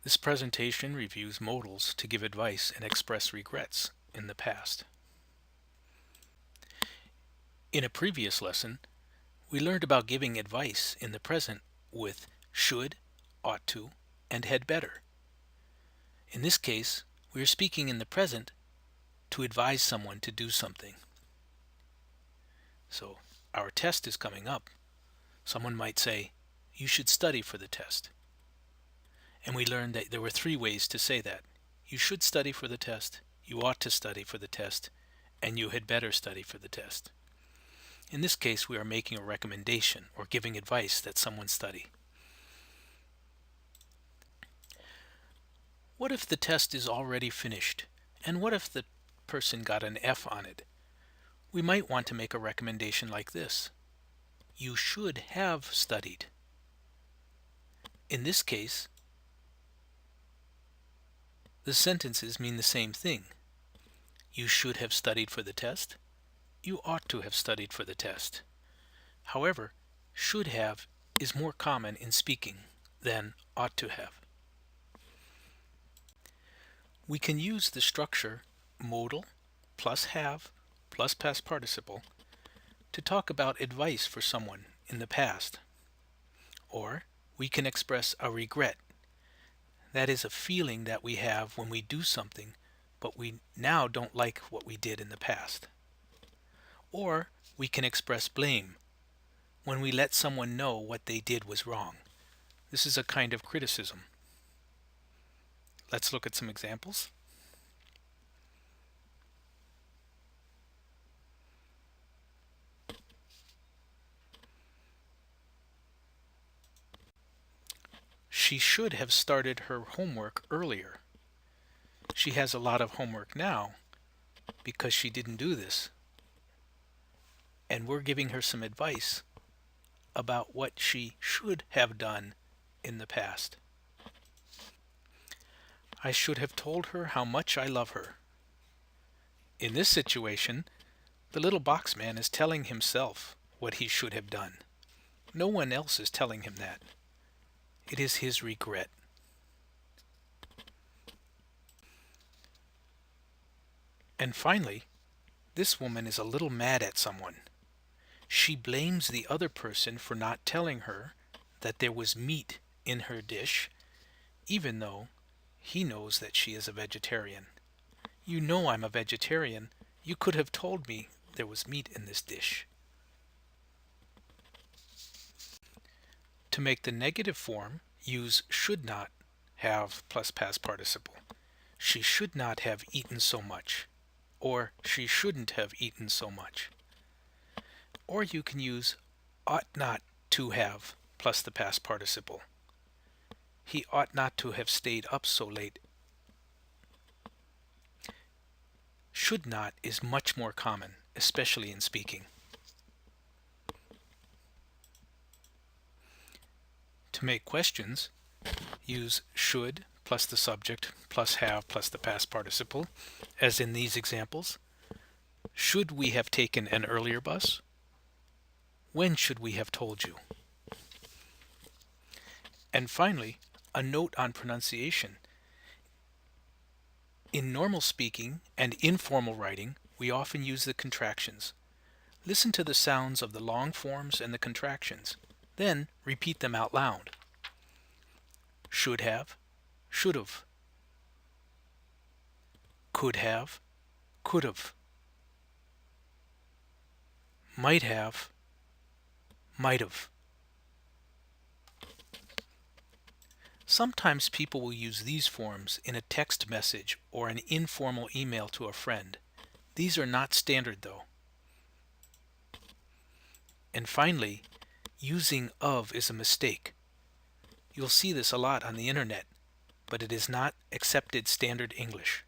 This presentation reviews modals to give advice and express regrets in the past. In a previous lesson, we learned about giving advice in the present with should, ought to, and had better. In this case, we are speaking in the present to advise someone to do something. So our test is coming up. Someone might say, "You should study for the test." And we learned that there were 3 ways to say that. You should study for the test, you ought to study for the test, and you had better study for the test. In this case, we are making a recommendation or giving advice that someone study. What if the test is already finished? And what if the person got an F on it? We might want to make a recommendation like this. You should have studied. In this case, the sentences mean the same thing. You should have studied for the test. You ought to have studied for the test. However, should have is more common in speaking than ought to have. We can use the structure modal plus have plus past participle to talk about advice for someone in the past. Or we can express a regret. That is a feeling that we have when we do something, but we now don't like what we did in the past. Or we can express blame when we let someone know what they did was wrong. This is a kind of criticism. Let's look at some examples. She should have started her homework earlier. She has a lot of homework now because she didn't do this. And we're giving her some advice about what she should have done in the past. I should have told her how much I love her. In this situation, the little box man is telling himself what he should have done. No one else is telling him that. It is his regret. And finally, this woman is a little mad at someone. She blames the other person for not telling her that there was meat in her dish, even though he knows that she is a vegetarian. You know I'm a vegetarian. You could have told me there was meat in this dish. To make the negative form, use should not have plus past participle. She should not have eaten so much, or she shouldn't have eaten so much. Or you can use ought not to have plus the past participle. He ought not to have stayed up so late. Should not is much more common, especially in speaking. To make questions, use should plus the subject plus have plus the past participle, as in these examples. Should we have taken an earlier bus? When should we have told you? And finally, a note on pronunciation. In normal speaking and informal writing, we often use the contractions. Listen to the sounds of the long forms and the contractions. Then repeat them out loud. Should have, should have. Could have, could have. Might have, might have. Sometimes people will use these forms in a text message or an informal email to a friend. These are not standard though. And finally, using of is a mistake. You'll see this a lot on the internet, but it is not accepted standard English.